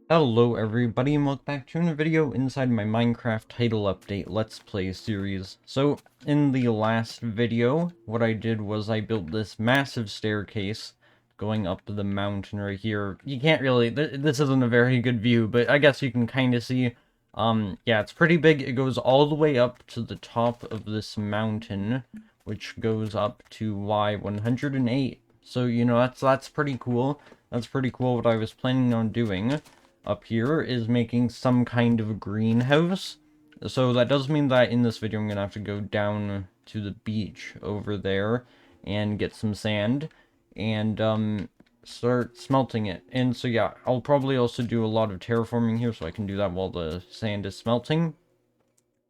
Hello everybody and welcome back to another video inside my Minecraft title update Let's Play series. So, in the last video, what I did was I built this massive staircase going up the mountain right here. You can't really, this isn't a very good view, but I guess you can kind of see, yeah, it's pretty big. It goes all the way up to the top of this mountain, which goes up to Y108. So, that's pretty cool. That's pretty cool. What I was planning on doing up here is making some kind of greenhouse. So that does mean that in this video I'm going to have to go down to the beach over there and get some sand and start smelting it. And so yeah, I'll probably also do a lot of terraforming here so I can do that while the sand is smelting.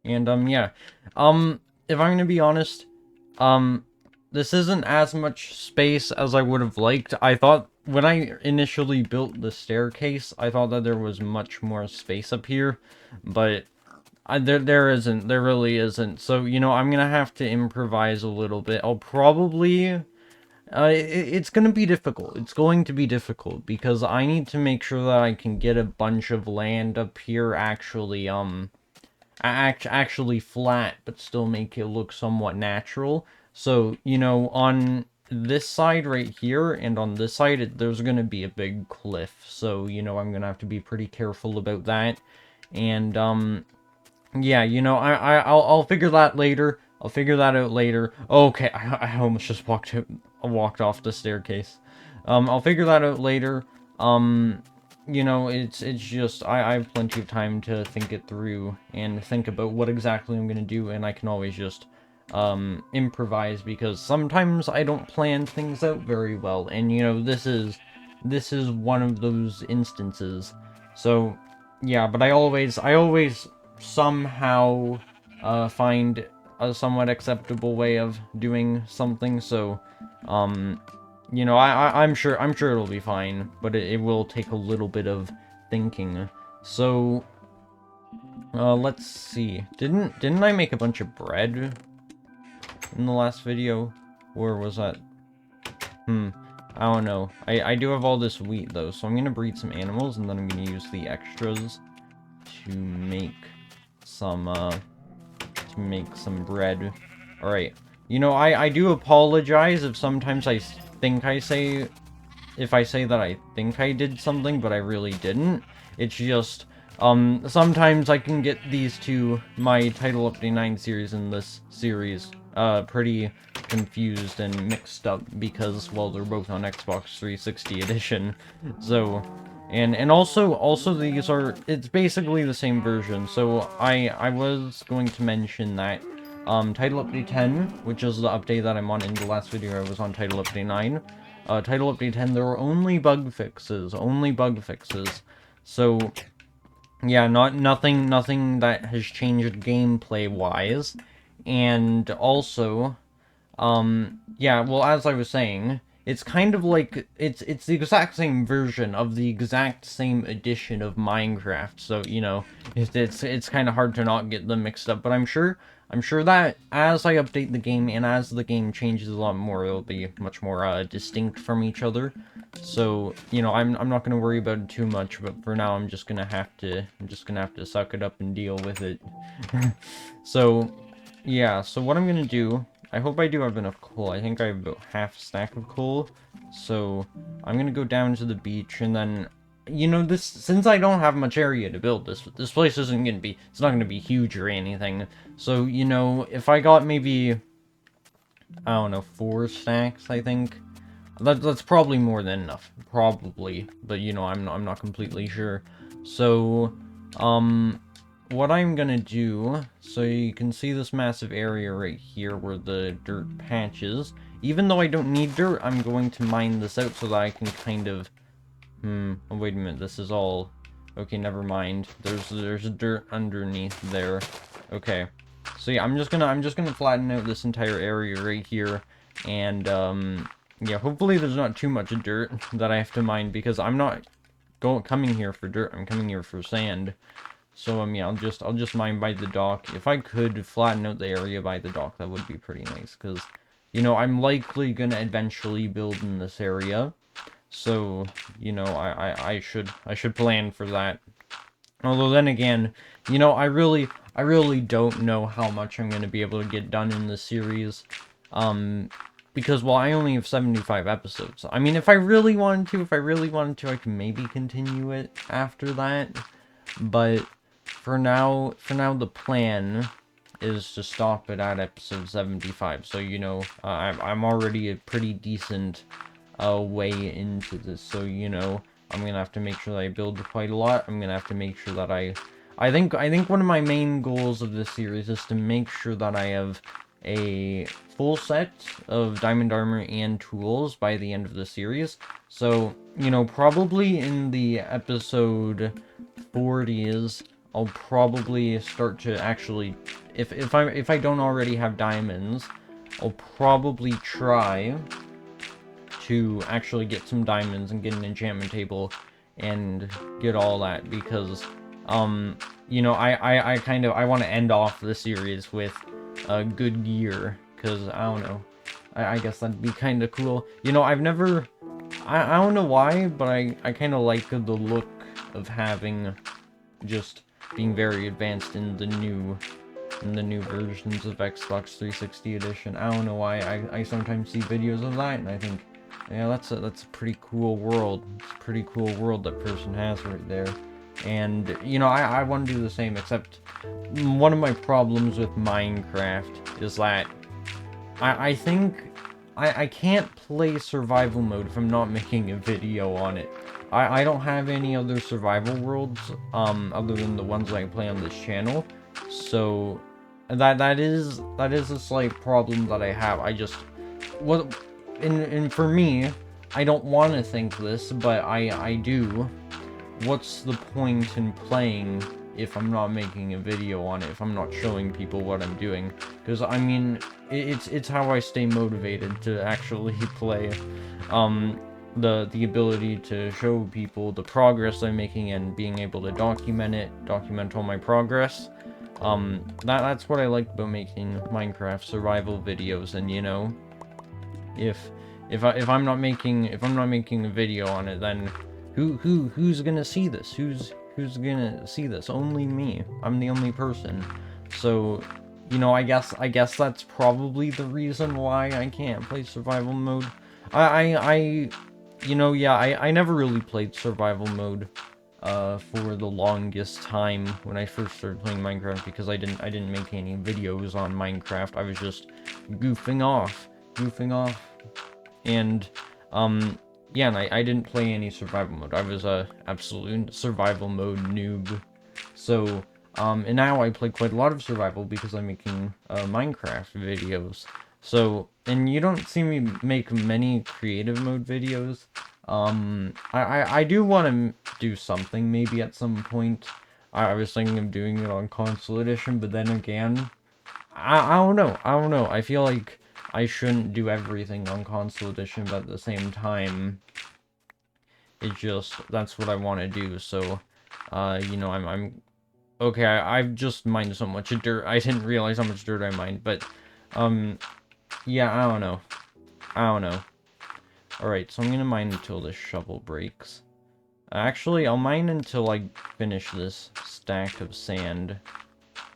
And yeah. If I'm going to be honest, um this isn't as much space as I would have liked. I thought when I initially built the staircase, I thought that there was much more space up here, but there isn't. There really isn't. So, I'm gonna have to improvise a little bit. I'll probably... it's gonna be difficult. It's going to be difficult because I need to make sure that I can get a bunch of land up here actually flat, but still make it look somewhat natural. So, on this side right here and on this side, there's going to be a big cliff. So, I'm going to have to be pretty careful about that. And, yeah, I'll figure that later. I'll figure that out later. Okay, I almost just walked off the staircase. I'll figure that out later. It's just, I have plenty of time to think it through and think about what exactly I'm gonna do, and I can always just, improvise, because sometimes I don't plan things out very well, and, this is one of those instances. So, yeah, but I always somehow, find a somewhat acceptable way of doing something, so, I'm sure it'll be fine, but it will take a little bit of thinking. So, let's see. Didn't I make a bunch of bread in the last video? Or was that... I don't know. I do have all this wheat, though, so I'm gonna breed some animals, and then I'm gonna use the extras to make some, bread. Alright. I do apologize if sometimes I think I say... if I say that I think I did something, but I really didn't. It's just, sometimes I can get these two, my Title Update 9 series and this series, pretty confused and mixed up because, well, they're both on Xbox 360 edition. So, and also these are, it's basically the same version. So I was going to mention that, Title Update 10, which is the update that I'm on. In the last video I was on Title Update 9. Title Update 10, there were only bug fixes. So, yeah, nothing that has changed gameplay-wise. And also, yeah, well, as I was saying, it's kind of like, it's the exact same version of the exact same edition of Minecraft, so, it's kind of hard to not get them mixed up, but I'm sure that as I update the game and as the game changes a lot more, it'll be much more, distinct from each other. So, I'm not gonna worry about it too much, but for now I'm just gonna have to suck it up and deal with it. So, yeah, so what I'm gonna do, I hope I do have enough coal. I think I have about half a stack of coal. So, I'm gonna go down to the beach, and then, since I don't have much area to build this place isn't gonna be, it's not gonna be huge or anything. So, if I got maybe, I don't know, 4 stacks, I think. That's probably more than enough. Probably. But, I'm not completely sure. So, what I'm gonna do, so you can see this massive area right here where the dirt patch is. Even though I don't need dirt, I'm going to mine this out so that I can kind of... oh, wait a minute, this is all... Okay, never mind. There's dirt underneath there. Okay. So yeah, I'm just gonna flatten out this entire area right here. And, yeah, hopefully there's not too much dirt that I have to mine, because I'm not coming here for dirt, I'm coming here for sand. So, yeah, I'll just mine by the dock. If I could flatten out the area by the dock, that would be pretty nice, because, I'm likely gonna eventually build in this area. So, you know, I should plan for that. Although then again, you know, I really don't know how much I'm going to be able to get done in this series. Um, because, well, I only have 75 episodes. I mean, if I really wanted to, I can maybe continue it after that. But the plan is to stop it at episode 75. So, you know, I'm already a pretty decent way into this. So, you know, I'm gonna have to make sure that I build quite a lot. I'm gonna have to make sure that I think one of my main goals of this series is to make sure that I have a full set of diamond armor and tools by the end of the series. So, you know, probably in the episode 40s, I'll probably start to actually, if I don't already have diamonds, I'll probably try to actually get some diamonds and get an enchantment table and get all that, because you know, I want to end off the series with a good gear, because I don't know, I guess that'd be kind of cool. You know, I've never, I don't know why, but I kind of like the look of having just being very advanced in the new versions of Xbox 360 edition. I don't know why, I sometimes see videos of that and I think, yeah, that's a pretty cool world. It's a pretty cool world that person has right there. And, you know, I want to do the same, except one of my problems with Minecraft is that I think I can't play survival mode if I'm not making a video on it. I don't have any other survival worlds, other than the ones I play on this channel. So that is a slight problem that I have. I just, what, and for me, I don't want to think this, but I do. What's the point in playing if I'm not making a video on it, if I'm not showing people what I'm doing? Because, I mean, it's how I stay motivated to actually play. The ability to show people the progress I'm making and being able to document all my progress. That's what I like about making Minecraft survival videos. And, you know, if I'm not making a video on it, then who's gonna see this? Who's gonna see this? Only me. I'm the only person. So, you know, I guess that's probably the reason why I can't play survival mode. You know, yeah, I never really played survival mode for the longest time when I first started playing Minecraft, because I didn't make any videos on Minecraft. I was just goofing off. And yeah, and I didn't play any survival mode. I was a absolute survival mode noob. So and now I play quite a lot of survival because I'm making Minecraft videos. So, and you don't see me make many creative mode videos. I do want to do something maybe at some point. I was thinking of doing it on console edition, but then again, I don't know. I feel like I shouldn't do everything on console edition, but at the same time, it just, that's what I want to do. So, you know, I'm okay. I've just mined so much dirt. I didn't realize how much dirt I mined, but yeah, I don't know. Alright, so I'm gonna mine until this shovel breaks. Actually, I'll mine until I finish this stack of sand,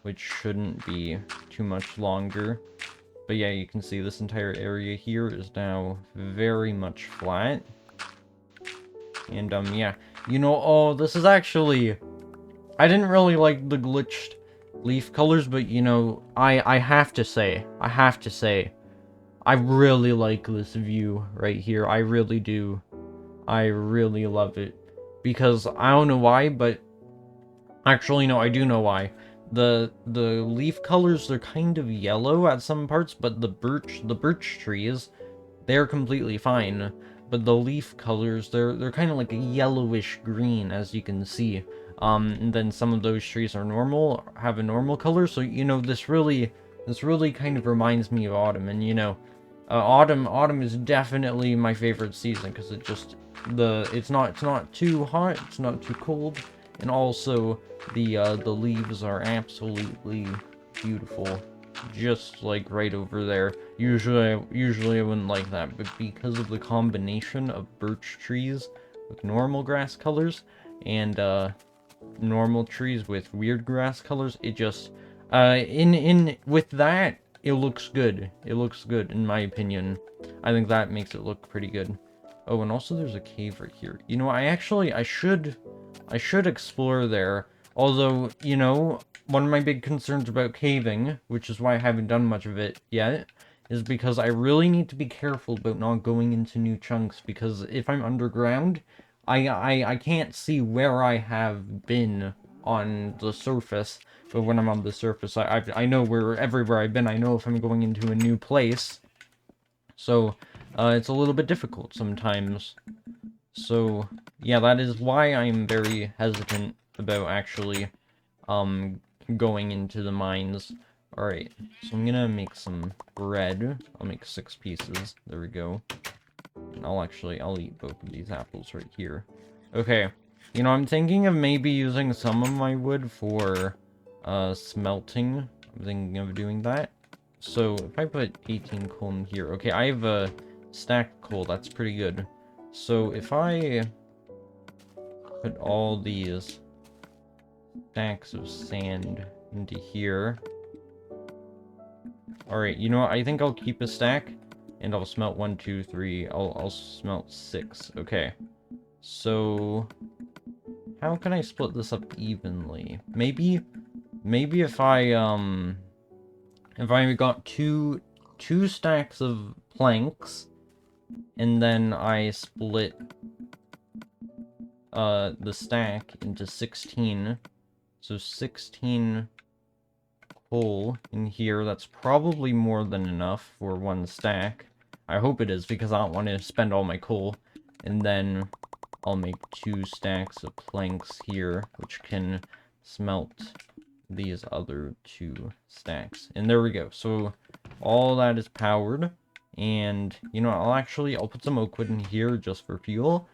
which shouldn't be too much longer. But yeah, you can see this entire area here is now very much flat. And, yeah. You know, oh, this is actually... I didn't really like the glitched leaf colors, but, you know, I have to say, I really like this view right here. I really do. I really love it. Because, I don't know why, but... Actually, no, I do know why. The leaf colors, they're kind of yellow at some parts, but the birch trees, they're completely fine. But the leaf colors, they're kind of like a yellowish green, as you can see. And then some of those trees are normal, have a normal color, so, you know, this really kind of reminds me of autumn. And, you know, autumn is definitely my favorite season, because it just, it's not too hot, it's not too cold, and also the leaves are absolutely beautiful. just like right over there. Usually I wouldn't like that, but because of the combination of birch trees with normal grass colors and normal trees with weird grass colors, it just in with that, it looks good. It looks good in my opinion. I think that makes it look pretty good. Oh, and also there's a cave right here. You know, I should explore there. Although, you know, one of my big concerns about caving, which is why I haven't done much of it yet, is because I really need to be careful about not going into new chunks, because if I'm underground, I can't see where I have been on the surface, but when I'm on the surface, I know everywhere I've been. I know if I'm going into a new place, so it's a little bit difficult sometimes. So yeah, that is why I'm very hesitant about actually going into the mines. Alright, so I'm gonna make some bread. I'll make 6 pieces. There we go. And I'll eat both of these apples right here. Okay. You know, I'm thinking of maybe using some of my wood for smelting. I'm thinking of doing that. So if I put 18 coal in here, okay, I have a stack of coal. That's pretty good. So if I put all these stacks of sand into here. Alright, you know what? I think I'll keep a stack, and I'll smelt 1, 2, 3. I'll smelt 6. Okay. So, how can I split this up evenly? Maybe if I got two stacks of planks, and then I split the stack into 16. So 16 coal in here. That's probably more than enough for 1 stack. I hope it is, because I don't want to spend all my coal. And then I'll make 2 stacks of planks here, which can smelt these other 2 stacks. And there we go. So all that is powered. And, you know, I'll put some oak wood in here just for fuel.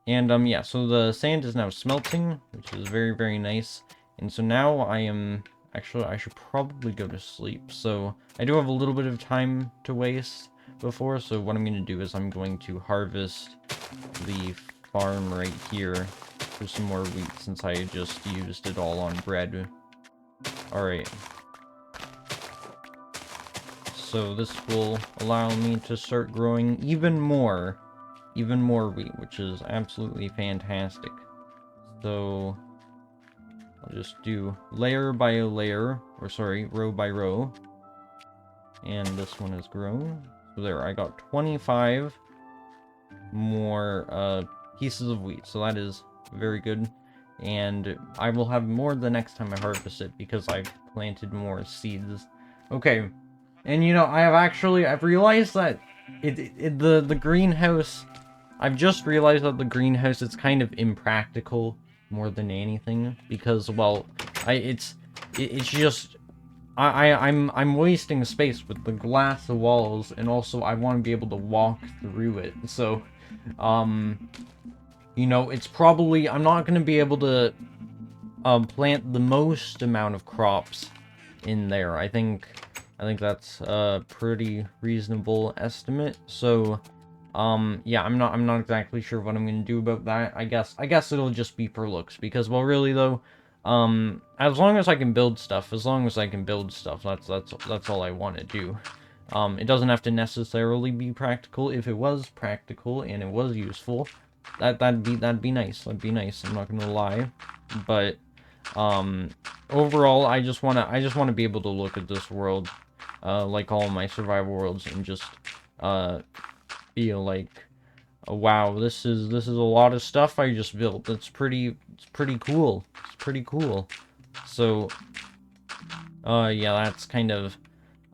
And, yeah, so the sand is now smelting, which is very, very nice. And so now actually, I should probably go to sleep. So I do have a little bit of time to waste before, so what I'm going to do is I'm going to harvest the farm right here for some more wheat, since I just used it all on bread. Alright. So this will allow me to start growing even more wheat, which is absolutely fantastic. So I'll just do layer by layer, or sorry, row by row. And this one has grown. So there, I got 25 more pieces of wheat, so that is very good. And I will have more the next time I harvest it, because I've planted more seeds. Okay, and you know, I've realized that the greenhouse, I've just realized that the greenhouse is kind of impractical more than anything, because, well, it's just, I'm wasting space with the glass walls, and also I want to be able to walk through it. So, you know, it's probably, I'm not going to be able to plant the most amount of crops in there. I think that's a pretty reasonable estimate. So, yeah, I'm not exactly sure what I'm gonna do about that. I guess it'll just be for looks, because, well, really though, as long as I can build stuff, that's all I want to do. It doesn't have to necessarily be practical. If it was practical and it was useful, that'd be nice. That'd be nice. I'm not gonna lie, but overall, I just wanna be able to look at this world, like all of my survival worlds, and just feel like, oh, wow, this is a lot of stuff I just built. It's pretty cool. It's pretty cool. So, yeah, that's kind of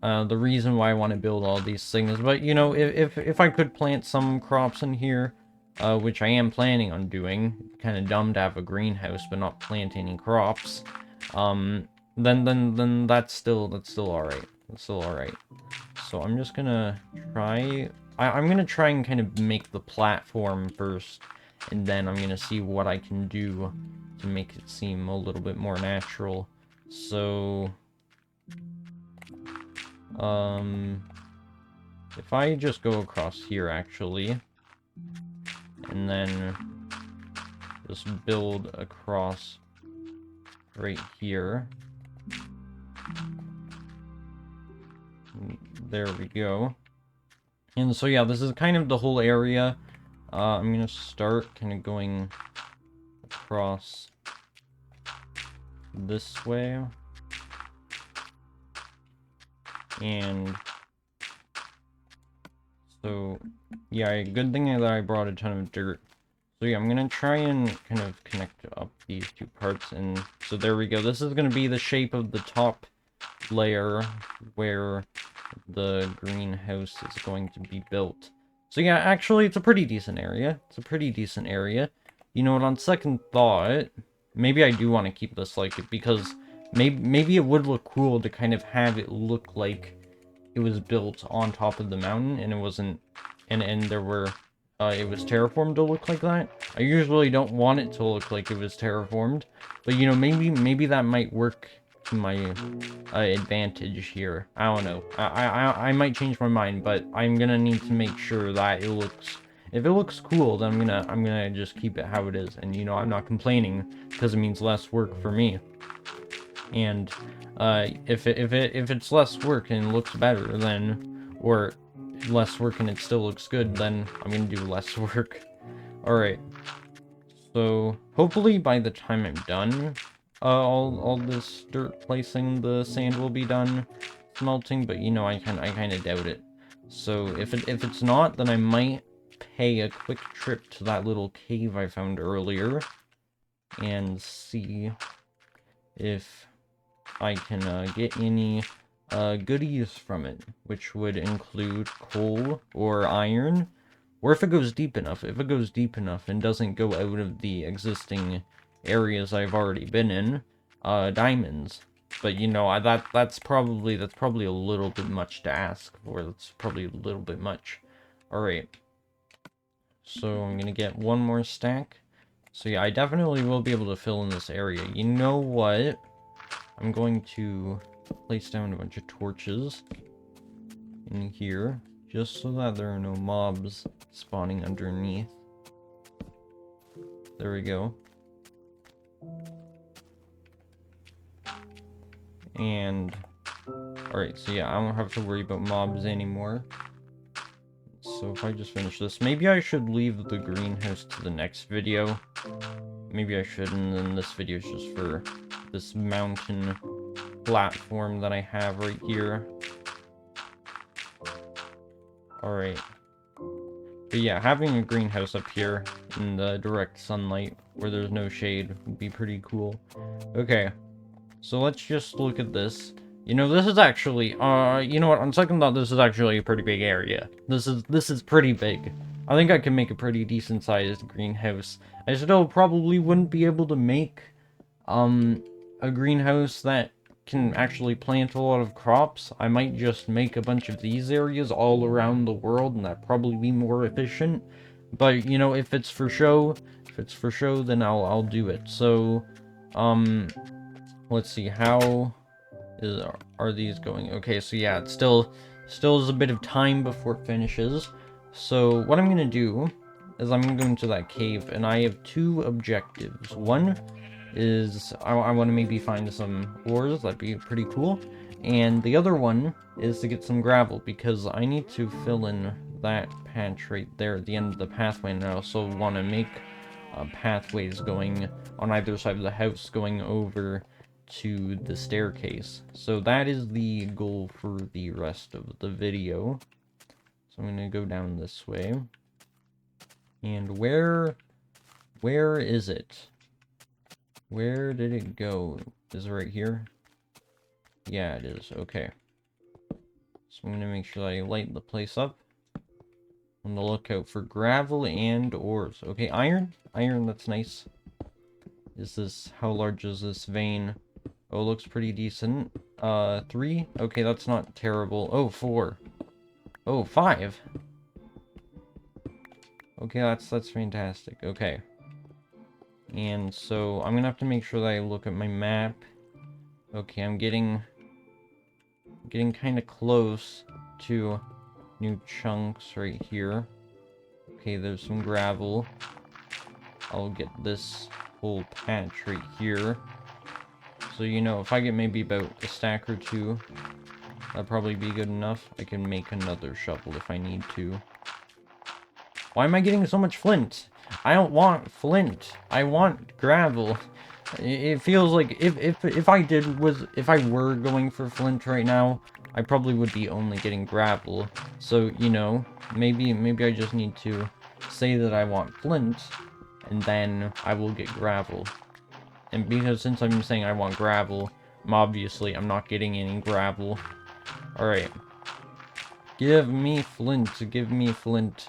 the reason why I want to build all these things. But, you know, if I could plant some crops in here, which I am planning on doing, kind of dumb to have a greenhouse but not plant any crops, then that's still alright. That's still alright. So I'm just gonna try, I'm gonna try and kind of make the platform first, and then I'm gonna see what I can do to make it seem a little bit more natural. So If I just go across here, actually, and then just build across right here. There we go. And so, yeah, this is kind of the whole area. I'm gonna start kind of going across this way. And so, yeah, good thing that I brought a ton of dirt. So yeah, I'm gonna try and kind of connect up these two parts, and so there we go. This is gonna be the shape of the top layer where the greenhouse is going to be built. So yeah, actually, it's a pretty decent area. It's a pretty decent area. You know what, on second thought, maybe I do want to keep this like it, because maybe it would look cool to kind of have it look like it was built on top of the mountain, and it wasn't, and there were, it was terraformed to look like that. I usually don't want it to look like it was terraformed, but you know, maybe that might work to my advantage here. I don't know. I might change my mind, but I'm gonna need to make sure that it looks. If it looks cool, then I'm gonna just keep it how it is, and you know, I'm not complaining because it means less work for me. And if it's less work and looks better, then, or less work and it still looks good, then I'm gonna do less work. All right. So hopefully by the time I'm done, all this dirt placing, the sand will be done smelting. But you know, I kind of doubt it. So if it's not, then I might pay a quick trip to that little cave I found earlier and see if I can get any goodies from it, which would include coal or iron, or if it goes deep enough. If it goes deep enough and doesn't go out of the existing areas I've already been in, diamonds. But you know, that's probably a little bit much to ask for. That's probably a little bit much. All right. So I'm gonna get one more stack. So yeah, I definitely will be able to fill in this area. You know what? I'm going to place down a bunch of torches in here, just so that there are no mobs spawning underneath. There we go. And, alright, so yeah, I don't have to worry about mobs anymore. So if I just finish this, maybe I should leave the greenhouse to the next video. Maybe I should, and then this video is just for this mountain platform that I have right here. Alright. But yeah, having a greenhouse up here in the direct sunlight where there's no shade would be pretty cool. Okay, so let's just look at this. You know, this is actually, you know what, on second thought, this is actually a pretty big area. This is pretty big. I think I can make a pretty decent sized greenhouse. I still probably wouldn't be able to make, a greenhouse that can actually plant a lot of crops. I might just make a bunch of these areas all around the world, and that'd probably be more efficient. But, you know, if it's for show, then I'll do it. So, let's see, how are these going? Okay, so yeah, it's still is a bit of time before it finishes. So what I'm gonna do is I'm gonna go into that cave, and I have two objectives. One is I want to maybe find some ores. That'd be pretty cool. And the other one is to get some gravel, because I need to fill in that patch right there at the end of the pathway, and I also want to make pathways going on either side of the house going over to the staircase. So that is the goal for the rest of the video. So I'm going to go down this way. And where is it? Where did it go? Is it right here? Yeah, it is. Okay. So I'm gonna make sure that I light the place up. On the lookout for gravel and ores. Okay, iron. Iron, that's nice. How large is this vein? Oh, it looks pretty decent. 3? Okay, that's not terrible. Oh, 4. Oh, 5. Okay, that's fantastic. Okay. And so I'm gonna have to make sure that I look at my map. Okay, I'm getting getting kind of close to new chunks right here. Okay, there's some gravel. I'll get this whole patch right here. So, you know, if I get maybe about a stack or two, that'd probably be good enough. I can make another shovel if I need to. Why am I getting so much flint? I don't want flint. I want gravel. It feels like if I were going for flint right now, I probably would be only getting gravel. So, you know, maybe I just need to say that I want flint, and then I will get gravel. And because since I'm saying I want gravel, I'm not getting any gravel. Alright. Give me flint. Give me flint.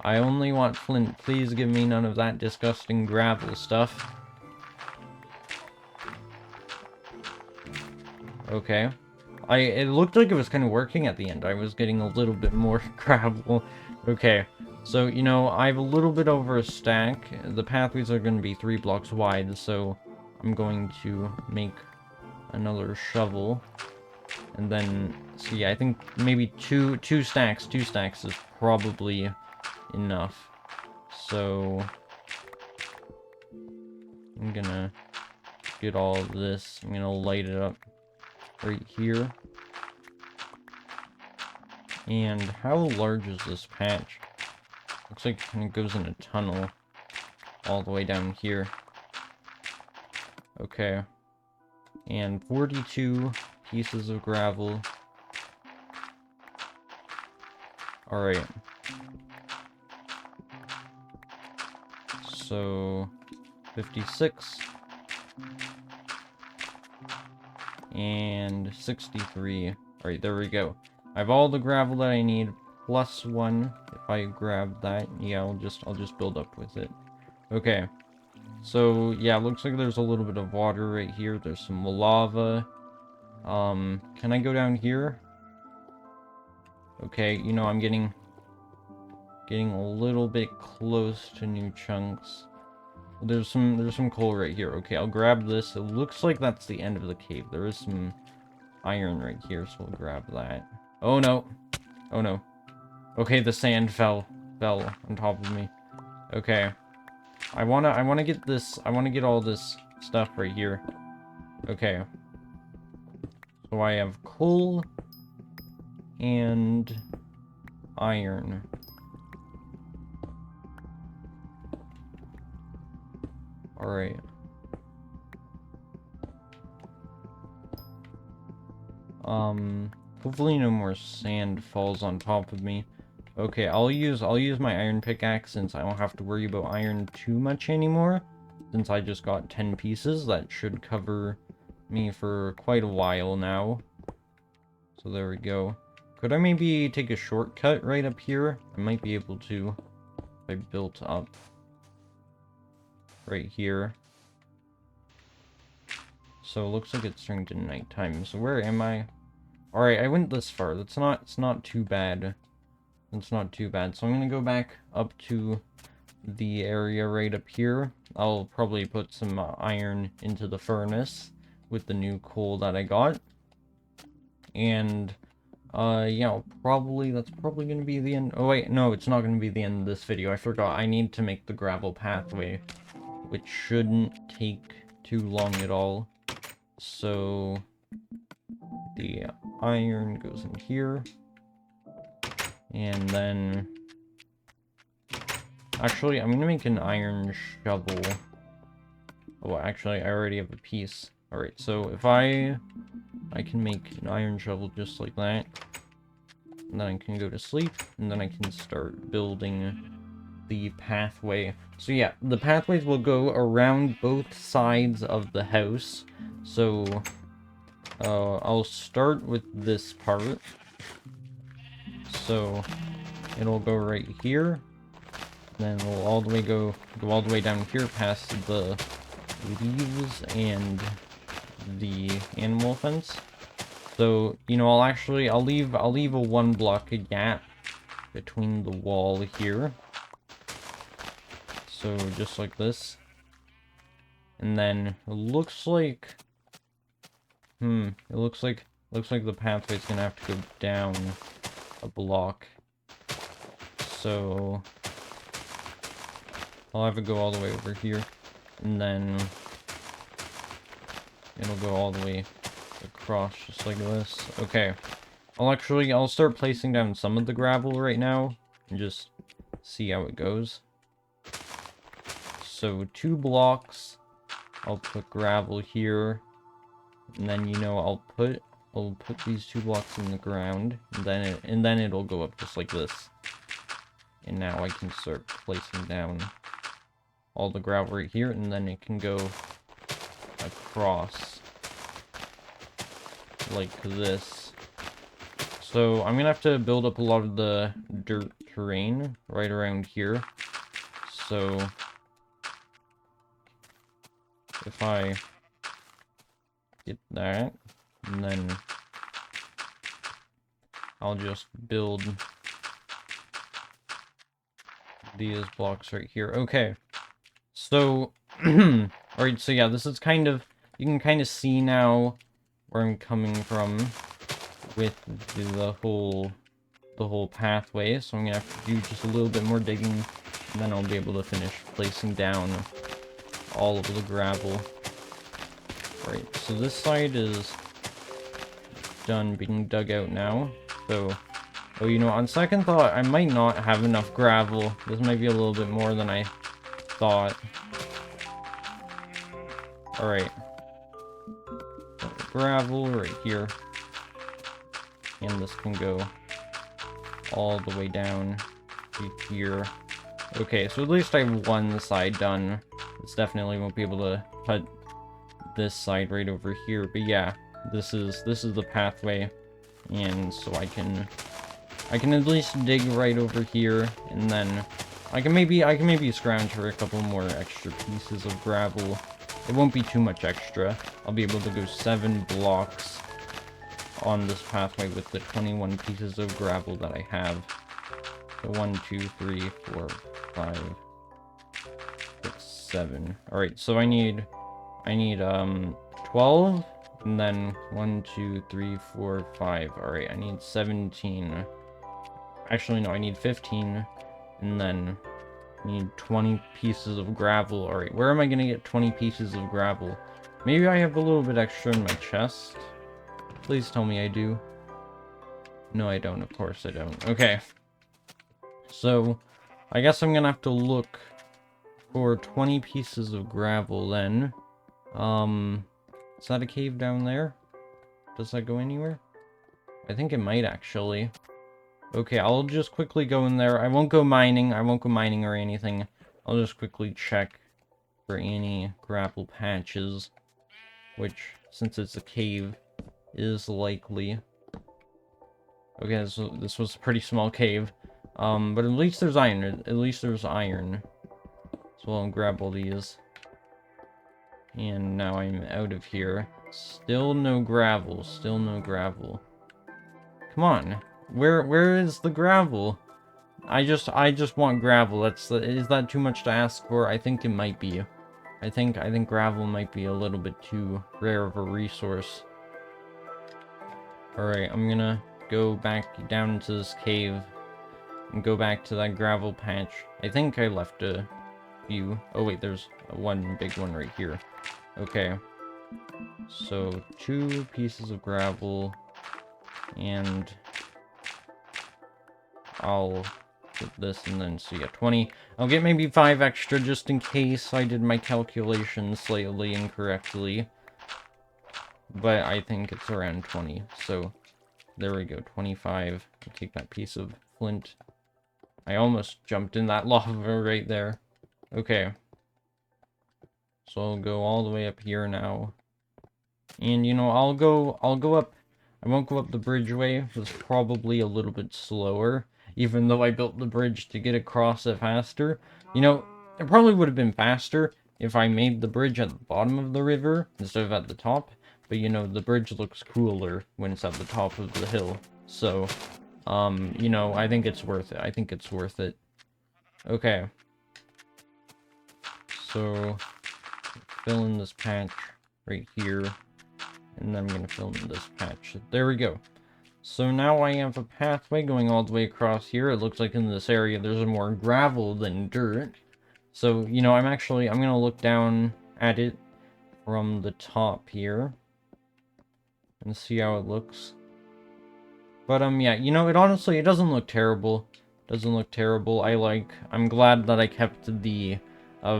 I only want flint. Please give me none of that disgusting gravel stuff. Okay. It looked like it was kind of working at the end. I was getting a little bit more gravel. Okay. So, you know, I have a little bit over a stack. The pathways are going to be 3 blocks wide, so I'm going to make another shovel. And then, see, I think maybe two stacks is probably enough. So, I'm gonna get all of this. I'm gonna light it up right here. And how large is this patch? Looks like it goes in a tunnel all the way down here. Okay. And 42 pieces of gravel. Alright. So, 56. And 63. Alright, there we go. I have all the gravel that I need, plus 1. If I grab that, yeah, I'll just build up with it. Okay. So, yeah, looks like there's a little bit of water right here. There's some lava. Can I go down here? Okay, you know, I'm getting a little bit close to new chunks. There's some coal right here. Okay, I'll grab this. It looks like that's the end of the cave. There is some iron right here, so we'll grab that. Oh no. Oh no. Okay, the sand fell on top of me. Okay. I wanna get this, I wanna get all this stuff right here. Okay. So I have coal and iron. Alright. Hopefully no more sand falls on top of me. Okay, I'll use my iron pickaxe since I don't have to worry about iron too much anymore. Since I just got 10 pieces, that should cover me for quite a while now. So there we go. Could I maybe take a shortcut right up here? I might be able to if I built up right here. So it looks like it's turning to nighttime. So where am I? Alright, I went this far. It's not too bad. It's not too bad. So I'm gonna go back up to the area right up here. I'll probably put some iron into the furnace with the new coal that I got. And yeah, that's probably gonna be the end. Oh wait, no, it's not gonna be the end of this video. I forgot. I need to make the gravel pathway, which shouldn't take too long at all. So the iron goes in here. And then actually, I'm gonna make an iron shovel. Oh, actually, I already have a piece. Alright, so if I can make an iron shovel just like that. And then I can go to sleep, and then I can start building the pathway. So yeah, the pathways will go around both sides of the house. So I'll start with this part. So it'll go right here. Then we'll go all the way down here past the leaves and the animal fence. So, you know, I'll leave a 1 block gap between the wall here. So just like this. And then it looks like looks like the pathway's gonna have to go down a block. So I'll have it go all the way over here, and then it'll go all the way across just like this. Okay. I'll start placing down some of the gravel right now and just see how it goes. So 2 blocks. I'll put gravel here, and then I'll put these 2 blocks in the ground, and then it'll go up just like this. And now I can start placing down all the gravel right here, and then it can go across like this. So I'm gonna have to build up a lot of the dirt terrain right around here. So if I get that, and then I'll just build these blocks right here. Okay. So, alright, so yeah, this is kind of, you can kind of see now where I'm coming from with the whole pathway. So I'm gonna have to do just a little bit more digging, and then I'll be able to finish placing down all of the gravel. Right, so this side is done being dug out now. So, oh, on second thought, I might not have enough gravel. This might be a little bit more than I thought. Alright. Gravel right here. And this can go all the way down to here. Okay, so at least I have one side done. This definitely won't be able to cut this side right over here. But yeah, this is the pathway. And so I can at least dig right over here, and then I can maybe scrounge for a couple more extra pieces of gravel. It won't be too much extra. I'll be able to go 7 blocks on this pathway with the 21 pieces of gravel that I have. So 1, 2, 3, 4, 5, 6, 7. Alright, so I need 12, and then 1, 2, 3, 4, 5. Alright, I need 17. Actually, no, I need 15, and then I need 20 pieces of gravel. Alright, where am I gonna get 20 pieces of gravel? Maybe I have a little bit extra in my chest? Please tell me I do. No, I don't. Of course I don't. Okay. So, I guess I'm gonna have to look for 20 pieces of gravel then. Is that a cave down there? Does that go anywhere? I think it might, actually. Okay, I'll just quickly go in there. I won't go mining. I won't go mining or anything. I'll just quickly check for any gravel patches, which, since it's a cave, is likely. Okay, so this was a pretty small cave. But at least there's iron. At least there's iron. So I'll grab all these. And now I'm out of here. Still no gravel. Still no gravel. Come on. Where is the gravel? I just want gravel. Is that too much to ask for? I think it might be. I think gravel might be a little bit too rare of a resource. Alright, I'm gonna go back down into this cave and go back to that gravel patch. I think I left a few. Oh wait, there's one big one right here. Okay. So 2 pieces of gravel, and I'll put this, and then so yeah, 20. I'll get maybe 5 extra just in case I did my calculations slightly incorrectly. But I think it's around 20. So there we go, 25. I'll take that piece of flint. I almost jumped in that lava right there. Okay. So I'll go all the way up here now. And I'll go up. I won't go up the bridgeway. It's probably a little bit slower, even though I built the bridge to get across it faster. It probably would have been faster if I made the bridge at the bottom of the river instead of at the top. But the bridge looks cooler when it's at the top of the hill. So, I think it's worth it. I think it's worth it. Okay. So, fill in this patch right here. And then I'm gonna fill in this patch. There we go. So now I have a pathway going all the way across here. It looks like in this area there's more gravel than dirt. So, you know, I'm gonna look down at it from the top here and see how it looks. But, yeah, you know, it doesn't look terrible. Doesn't look terrible. I'm glad that I kept the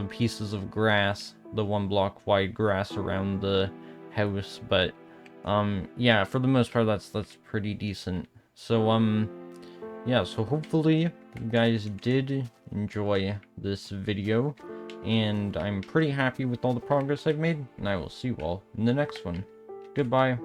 pieces of grass, the 1 block wide grass around the house, but, yeah, for the most part, that's pretty decent. So, yeah, so hopefully you guys did enjoy this video, and I'm pretty happy with all the progress I've made, and I will see you all in the next one. Goodbye.